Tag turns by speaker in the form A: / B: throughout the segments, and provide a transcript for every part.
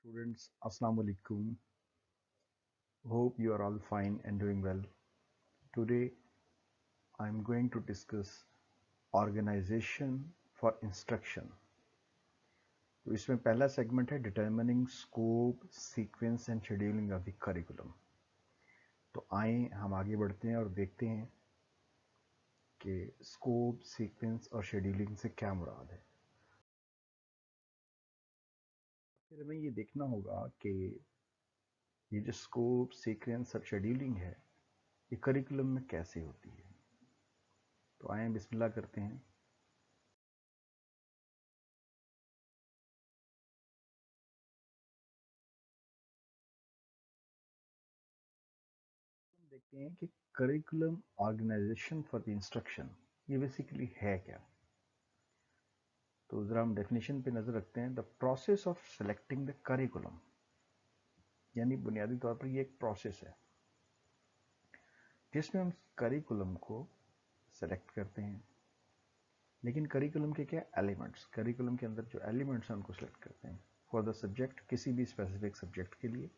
A: Students, Assalamu alaikum. Hope you are all fine and doing well. Today, I am going to discuss organization for instruction. तो इसमें पहला segment है determining scope sequence and scheduling of the curriculum. तो आए हम आगे बढ़ते हैं और देखते हैं कि स्कोप सीक्वेंस और शेड्यूलिंग से क्या मुराद है। फिर हमें ये देखना होगा कि ये जो स्कोप सीक्वेंस और शेड्यूलिंग है ये करिकुलम में कैसे होती है। तो आए बिस्मिल्लाह करते हैं। देखते हैं कि curriculum organisation for the instruction ये बेसिकली है क्या। तो जरा हम डेफिनेशन पे नजर रखते हैं। The process of selecting the curriculum, यानी बुनियादी तौर पर ये एक प्रोसेस है जिसमें हम करिकुलम को सेलेक्ट करते हैं। लेकिन करिकुलम के क्या एलिमेंट्स, करिकुलम के अंदर जो एलिमेंट्स हैं उनको सेलेक्ट करते हैं फॉर द सब्जेक्ट, किसी भी स्पेसिफिक सब्जेक्ट के लिए।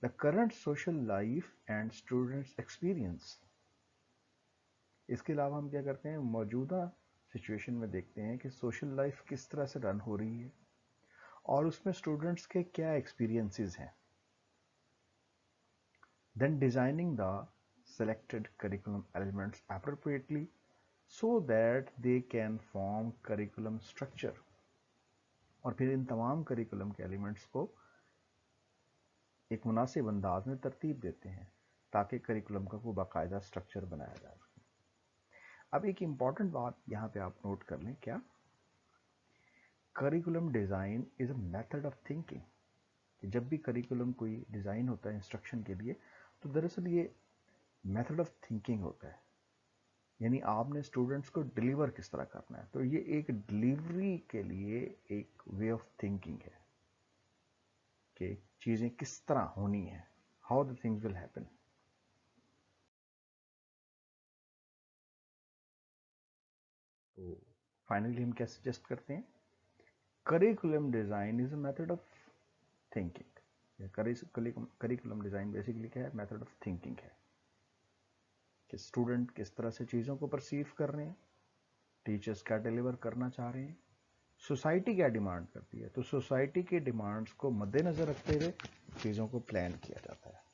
A: The current social life and students experience, इसके अलावा हम क्या करते हैं, मौजूदा सिचुएशन में देखते हैं कि सोशल लाइफ किस तरह से रन हो रही है और उसमें स्टूडेंट्स के क्या एक्सपीरियंसेस हैं। Then designing the selected curriculum elements appropriately so that they can form curriculum structure, और फिर इन तमाम करिकुलम के एलिमेंट्स को एक मुनासिब अंदाज में तरतीब देते हैं ताकि करिकुलम का कोई बाकायदा स्ट्रक्चर बनाया जा सके। अब एक इम्पॉर्टेंट बात यहाँ पे आप नोट कर लें, क्या curriculum design is a method of thinking. कि जब भी करिकुलम कोई डिज़ाइन होता है इंस्ट्रक्शन के लिए तो दरअसल ये मेथड ऑफ थिंकिंग होता है, यानी आपने स्टूडेंट्स को डिलीवर किस तरह करना है। तो ये एक डिलीवरी के लिए एक वे ऑफ थिंकिंग है कि चीज़ें किस तरह होनी है, how the things will happen. तो फाइनली हम क्या सजेस्ट करते हैं, curriculum design is a method of thinking. Curriculum design basically क्या है, मेथड ऑफ थिंकिंग है कि स्टूडेंट किस तरह से चीज़ों को परसीव कर रहे हैं, टीचर्स क्या डिलीवर करना चाह रहे हैं, सोसाइटी क्या डिमांड करती है। तो सोसाइटी के डिमांड्स को मद्देनजर रखते हुए चीज़ों को प्लान किया जाता है।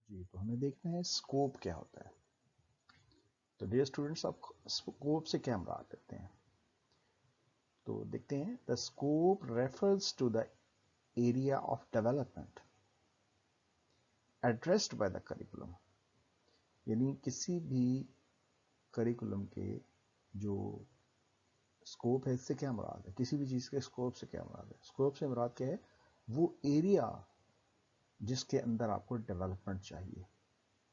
A: जी, तो हमें देखना है स्कोप क्या होता है। तो डियर स्टूडेंट्स, आप स्कोप से क्या मुराद लेते हैं। तो देखते हैं, the scope refers to the area of development addressed by the curriculum, यानी किसी भी करिकुलम के जो स्कोप है, इससे क्या मुराद है, किसी भी चीज़ के स्कोप से क्या मुराद है। स्कोप से मुराद क्या है, वो एरिया जिसके अंदर आपको डेवलपमेंट चाहिए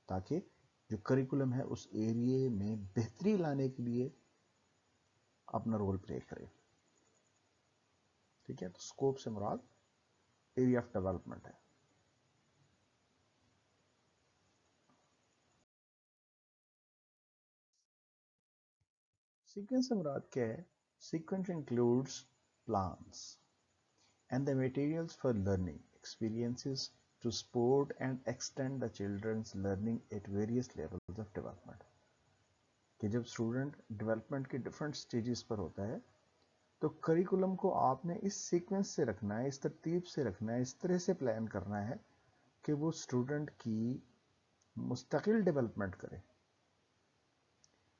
A: ताकि जो करिकुलम है उस एरिया में बेहतरी लाने के लिए अपना रोल प्ले करे। ठीक है, तो स्कोप से मुराद एरिया ऑफ डेवलपमेंट है। सीक्वेंस से मुराद क्या है, sequence includes plans and the materials for learning experiences to support and extend the children's learning at various levels of development. कि जब स्टूडेंट डेवलपमेंट के डिफरेंट स्टेजेस पर होता है तो करिकुलम को आपने इस सीक्वेंस से रखना है, इस तरतीब से रखना है, इस तरह से प्लान करना है कि वो स्टूडेंट की मुस्तकिल डेवलपमेंट करे।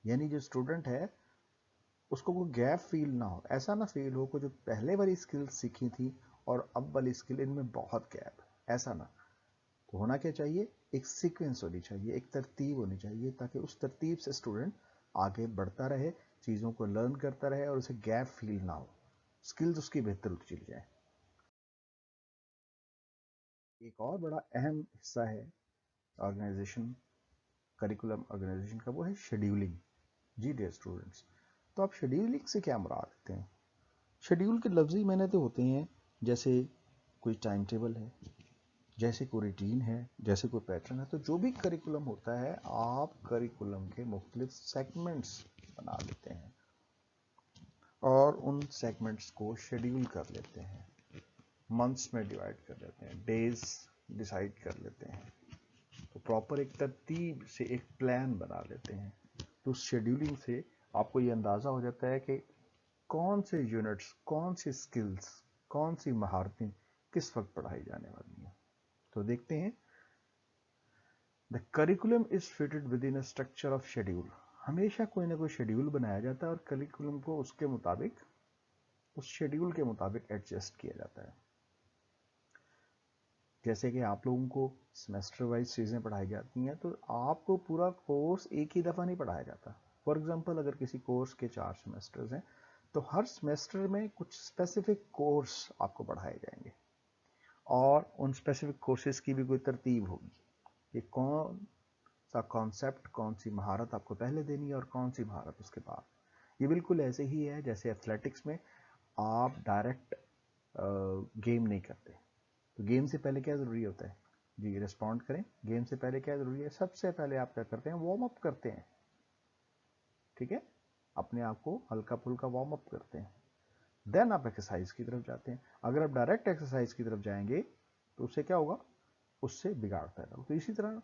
A: यानी जो स्टूडेंट है उसको कोई गैप फील ना हो, ऐसा ना फील हो कि जो पहले वाली स्किल सीखी थी और अब वाली स्किल इनमें बहुत गैप, ऐसा ना। तो होना क्या चाहिए, एक सीक्वेंस होनी चाहिए, एक तरतीब होनी चाहिए ताकि उस तरतीब से स्टूडेंट आगे बढ़ता रहे, चीज़ों को लर्न करता रहे और उसे गैप फील ना हो, स्किल्स उसकी बेहतर होती चली जाए। एक और बड़ा अहम हिस्सा है ऑर्गेनाइजेशन, करिकुलम ऑर्गेनाइजेशन का, वो है शेड्यूलिंग। जी डियर स्टूडेंट्स, तो आप शेड्यूलिंग से क्या मुराद रखते हैं। शेड्यूल के लफ्ज़ी मायने तो होते हैं जैसे कोई टाइम टेबल है, जैसे कोई रूटीन है, जैसे कोई पैटर्न है। तो जो भी करिकुलम होता है, आप करिकुलम के मुख्तलिफ सेगमेंट्स बना लेते हैं और उन सेगमेंट्स को शेड्यूल कर लेते हैं, मंथ्स में डिवाइड कर लेते हैं, डेज डिसाइड कर लेते हैं, तो प्रॉपर एक तरतीब से एक प्लान बना लेते हैं। तो शेड्यूलिंग से आपको ये अंदाज़ा हो जाता है कि कौन से यूनिट्स, कौन सी स्किल्स, कौन सी महारतें किस वक्त पढ़ाई जाने वाली हैं। तो देखते हैं, the curriculum is fitted with in a structure of schedule. हमेशा कोई ना कोई शेड्यूल बनाया जाता है और करिकुलम को उसके मुताबिक, उस शेड्यूल के मुताबिक एडजस्ट किया जाता है। जैसे कि आप लोगों को सेमेस्टर वाइज चीज़ें पढ़ाई जाती हैं, तो आपको पूरा कोर्स एक ही दफ़ा नहीं पढ़ाया जाता। फॉर एग्जांपल, अगर किसी कोर्स के 4 सेमेस्टर्स हैं, तो हर सेमेस्टर में कुछ स्पेसिफिक कोर्स आपको पढ़ाए जाएंगे और उन स्पेसिफिक कोर्सेज की भी कोई तरतीब होगी कि कौन सा कॉन्सेप्ट, कौन सी महारत आपको पहले देनी है और कौन सी महारत उसके बाद। ये बिल्कुल ऐसे ही है जैसे एथलेटिक्स में आप डायरेक्ट गेम नहीं करते। तो गेम से पहले क्या ज़रूरी होता है जी, रिस्पॉन्ड करें। गेम से पहले क्या ज़रूरी है? सबसे पहले आप क्या करते हैं? वार्म अप करते हैं, ठीक है, अपने आप को हल्का फुल्का वार्म अप करते हैं, देन आप एक्सरसाइज की तरफ जाते हैं। अगर आप डायरेक्ट एक्सरसाइज की तरफ जाएंगे तो उससे क्या होगा? उससे बिगाड़ पैदा होगा। तो इसी तरह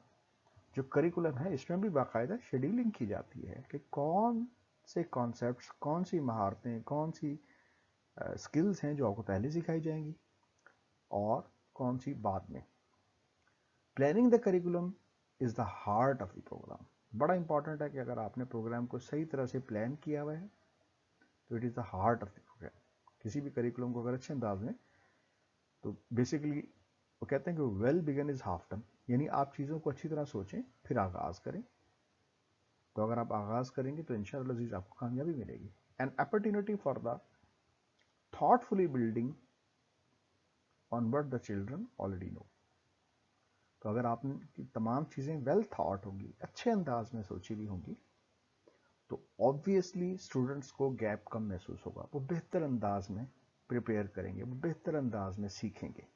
A: जो करिकुलम है, इसमें भी बाकायदा शेड्यूलिंग की जाती है कि कौन से कॉन्सेप्ट्स, कौन सी महारतें, कौन सी स्किल्स हैं जो आपको पहले सिखाई जाएंगी और कौन सी बाद में। Planning the curriculum is the heart of the programme. बड़ा इंपॉर्टेंट है कि अगर आपने प्रोग्राम को सही तरह से प्लान किया हुआ है तो it is the heart of the programme. किसी भी करिकुलम को अगर अच्छे अंदाज में, तो बेसिकली वो कहते हैं कि well begun is half done, यानी आप चीज़ों को अच्छी तरह सोचें फिर आगाज़ करें। तो अगर आप आगाज़ करेंगे तो इंशाअल्लाह अज़ीज़ आपको कामयाबी मिलेगी। An opportunity for the thoughtfully building on what the children already know. तो अगर आपकी तमाम चीज़ें वेल थॉट होंगी, अच्छे अंदाज में सोची हुई होंगी, तो ऑब्वियसली स्टूडेंट्स को गैप कम महसूस होगा, वो बेहतर अंदाज में प्रिपेयर करेंगे, वो बेहतर अंदाज में सीखेंगे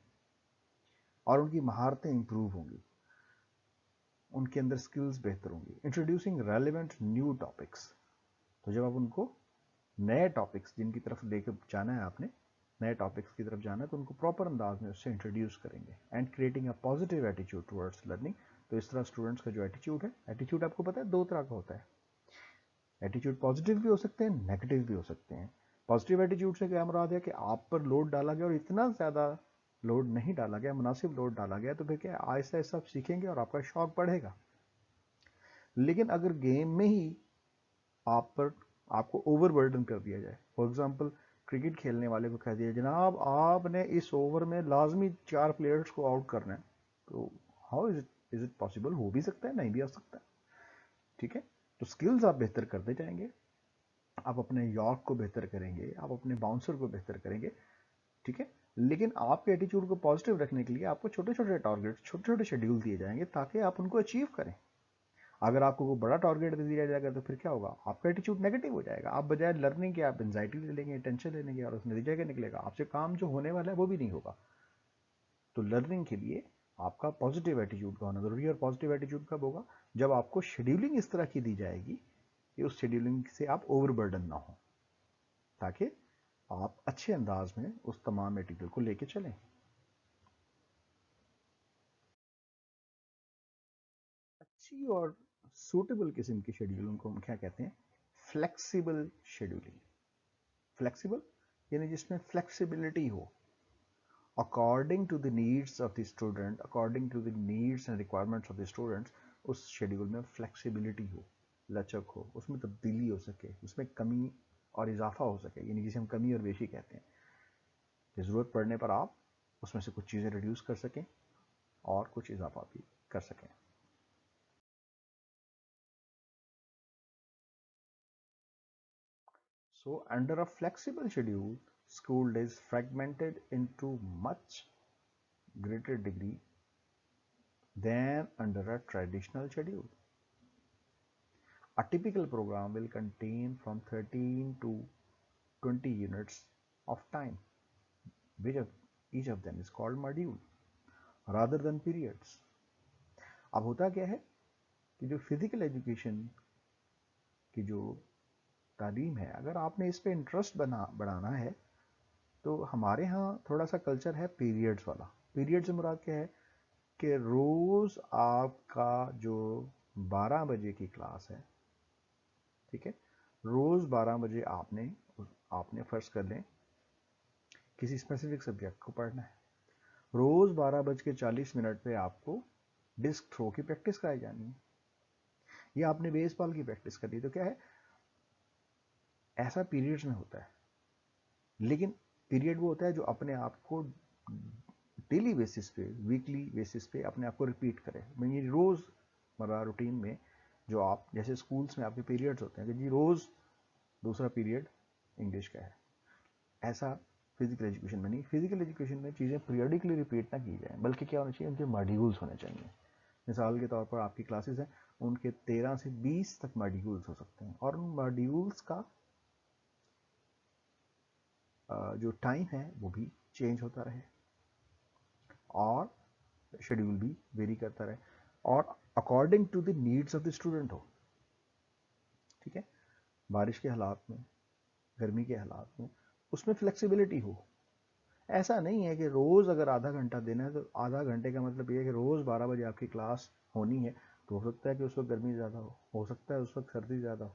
A: और उनकी महारतें इंप्रूव होंगी, उनके अंदर स्किल्स बेहतर होंगी। Introducing relevant new topics. तो जब आप उनको नए टॉपिक्स जिनकी तरफ लेकर जाना है, आपने नए टॉपिक्स की तरफ जाना है, तो उनको प्रॉपर अंदाज में उससे इंट्रोड्यूस करेंगे। And creating a positive attitude towards learning. तो इस तरह स्टूडेंट्स का जो एटीट्यूड है, एटीट्यूड आपको पता है 2 तरह का होता है। एटीट्यूड पॉजिटिव भी हो सकते हैं, नेगेटिव भी हो सकते हैं। पॉजिटिव एटीट्यूड से क्या मुराद है कि आप पर लोड डाला गया और इतना ज़्यादा लोड नहीं डाला गया, मुनासिब लोड डाला गया, तो फिर क्या आहिस्ता आहिस्ता आप सीखेंगे और आपका शौक बढ़ेगा। लेकिन अगर गेम में ही आप पर, आपको ओवरबर्डन कर दिया जाए, फॉर एग्जांपल क्रिकेट खेलने वाले को कह दिया जनाब आपने इस ओवर में लाजमी 4 प्लेयर्स को आउट करना है, तो हाउ इज इट पॉसिबल? हो भी सकता है, नहीं भी हो सकता, ठीक है। तो स्किल्स आप बेहतर करते जाएंगे, आप अपने यॉर्क को बेहतर करेंगे, आप अपने बाउंसर को बेहतर करेंगे, ठीक है। लेकिन आपके एटीट्यूड को पॉजिटिव रखने के लिए आपको छोटे छोटे टारगेट, छोटे छोटे शेड्यूल दिए जाएंगे ताकि आप उनको अचीव करें। अगर आपको कोई बड़ा टारगेट दे दिया जाएगा तो फिर क्या होगा? आपका एटीट्यूड नेगेटिव हो जाएगा। आप बजाय लर्निंग के आप एंजाइटी ले लेंगे, टेंशन ले लेंगे और उस नतीजा क्या निकलेगा? आपसे काम जो होने वाला है वो भी नहीं होगा। तो लर्निंग के लिए आपका पॉजिटिव एटीट्यूड का होना जरूरी है। और पॉजिटिव एटीट्यूड कब होगा? जब आपको शेड्यूलिंग इस तरह की दी जाएगी कि उस शेड्यूलिंग से आप ओवरबर्डन ना हो, ताकि आप अच्छे अंदाज में उस तमाम मटेरियल को लेके चलें। अच्छी और सूटेबल किस्म की शेड्यूलिंग को हम क्या कहते हैं? Flexible scheduling. फ्लेक्सिबल यानी जिसमें फ्लेक्सिबिलिटी हो, according to the needs of the student, according to the needs and requirements of the students. उस शेड्यूल में फ्लेक्सिबिलिटी हो, लचक हो, उसमें तब्दीली हो सके, उसमें कमी और इजाफा हो सके, यानी जिसे हम कमी और बेशी कहते हैं, कि ज़रूरत पड़ने पर आप उसमें से कुछ चीज़ें रिड्यूस कर सकें और कुछ इजाफा भी कर सकें। So, under a flexible schedule, school days fragmented into much greater degree than under a traditional schedule. A typical program will contain from 13 to 20 units of time, which of, each of them is called module rather than periods. अब होता क्या है कि जो physical education की जो تعلیم ہے, اگر آپ نے اس پہ انٹرسٹ بڑھانا ہے تو ہمارے ہاں تھوڑا سا کلچر ہے پیریڈز والا. پیریڈ سے مراد کیا ہے کہ روز آپ کا جو 12 بجے کی کلاس ہے, ٹھیک ہے, روز 12 بجے آپ نے فرض کر لیں کسی اسپیسیفک سبجیکٹ کو پڑھنا ہے, روز 12:40 پہ آپ کو ڈسک تھرو کی پریکٹس کرائی جانی ہے, یا آپ نے بیس بال کی پریکٹس کرنی. تو کیا ہے, ایسا پیریڈز میں ہوتا ہے, لیکن پیریڈ وہ ہوتا ہے جو اپنے آپ کو ڈیلی بیسس پہ, ویکلی بیسس پہ اپنے آپ کو ریپیٹ کرے. یعنی روز مرہ روٹین میں جو آپ, جیسے اسکولس میں آپ کے پیریڈز ہوتے ہیں کہ جی روز دوسرا پیریڈ انگلش کا ہے, ایسا فزیکل ایجوکیشن میں نہیں. فزیکل ایجوکیشن میں چیزیں پیریڈکلی ریپیٹ نہ کی جائیں, بلکہ کیا ہونا چاہیے, ان کے ماڈیولز ہونے چاہیے. مثال کے طور پر آپ کی کلاسز ہیں, ان کے 13 سے 20 تک ماڈیولز ہو سکتے ہیں, اور ان ماڈیولز کا جو ٹائم ہے وہ بھی چینج ہوتا رہے, اور شیڈیول بھی ویری کرتا رہے, اور according to the needs of the student ہو. ٹھیک ہے, بارش کے حالات میں, گرمی کے حالات میں اس میں فلیکسیبلٹی ہو. ایسا نہیں ہے کہ روز اگر آدھا گھنٹہ دینا ہے تو آدھا گھنٹے کا مطلب یہ ہے کہ روز 12 بجے آپ کی کلاس ہونی ہے, تو ہو سکتا ہے کہ اس وقت گرمی زیادہ ہو سکتا ہے اس وقت سردی زیادہ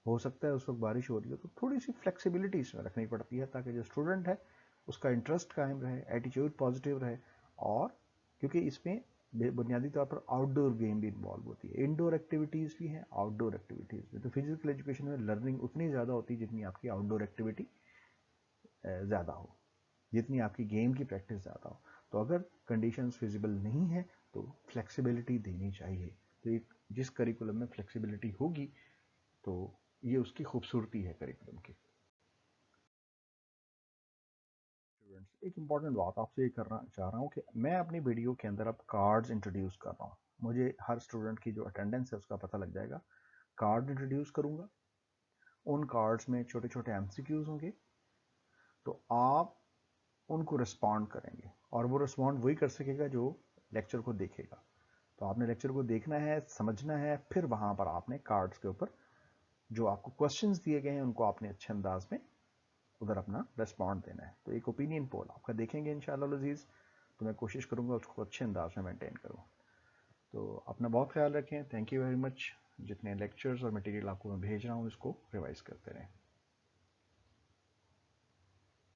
A: ہو سکتا ہے اس وقت بارش ہو رہی ہو. تو تھوڑی سی فلیکسیبلٹی اس میں رکھنی پڑتی ہے تاکہ جو اسٹوڈنٹ ہے اس کا انٹرسٹ قائم رہے, ایٹیچیوڈ پازیٹیو رہے. اور کیونکہ اس میں بنیادی طور پر آؤٹ ڈور گیم بھی انوالو ہوتی ہے, انڈور ایکٹیویٹیز بھی ہیں, آؤٹ ڈور ایکٹیویٹیز بھی. تو فزیکل ایجوکیشن میں لرننگ اتنی زیادہ ہوتی ہے جتنی آپ کی آؤٹ ڈور ایکٹیویٹی زیادہ ہو, جتنی آپ کی گیم کی پریکٹس زیادہ ہو. تو اگر کنڈیشنز فیزیبل نہیں ہیں تو فلیکسیبلٹی دینی چاہیے. تو جس کریکولم میں فلیکسیبلٹی ہوگی تو یہ اس کی خوبصورتی ہے کریکولم کی. ایک امپورٹنٹ بات آپ سے یہ کرنا چاہ رہا ہوں کہ میں اپنی ویڈیو کے اندر اب کارڈز انٹروڈیوس کر رہا ہوں. مجھے ہر اسٹوڈنٹ کی جو اٹینڈنس ہے اس کا پتہ لگ جائے گا. کارڈ انٹروڈیوس کروں گا, ان کارڈز میں چھوٹے چھوٹے ایم سی کیوز ہوں گے, تو آپ ان کو رسپونڈ کریں گے, اور وہ رسپونڈ وہی کر سکے گا جو لیکچر کو دیکھے گا. تو آپ نے لیکچر کو دیکھنا ہے, سمجھنا ہے, پھر وہاں پر آپ نے کارڈز کے اوپر جو آپ کو کوشچنز دیے گئے ہیں ان کو آپ نے اچھے انداز میں ادھر اپنا ریسپونڈ دینا ہے. تو ایک اوپینین پول آپ کا دیکھیں گے انشاءاللہ العزیز, تو میں کوشش کروں گا اس کو اچھے انداز میں مینٹین کروں. تو اپنا بہت خیال رکھیں. Thank you very much. جتنے لیکچرز اور مٹیریل آپ کو میں بھیج رہا ہوں اس کو ریوائز کرتے رہیں.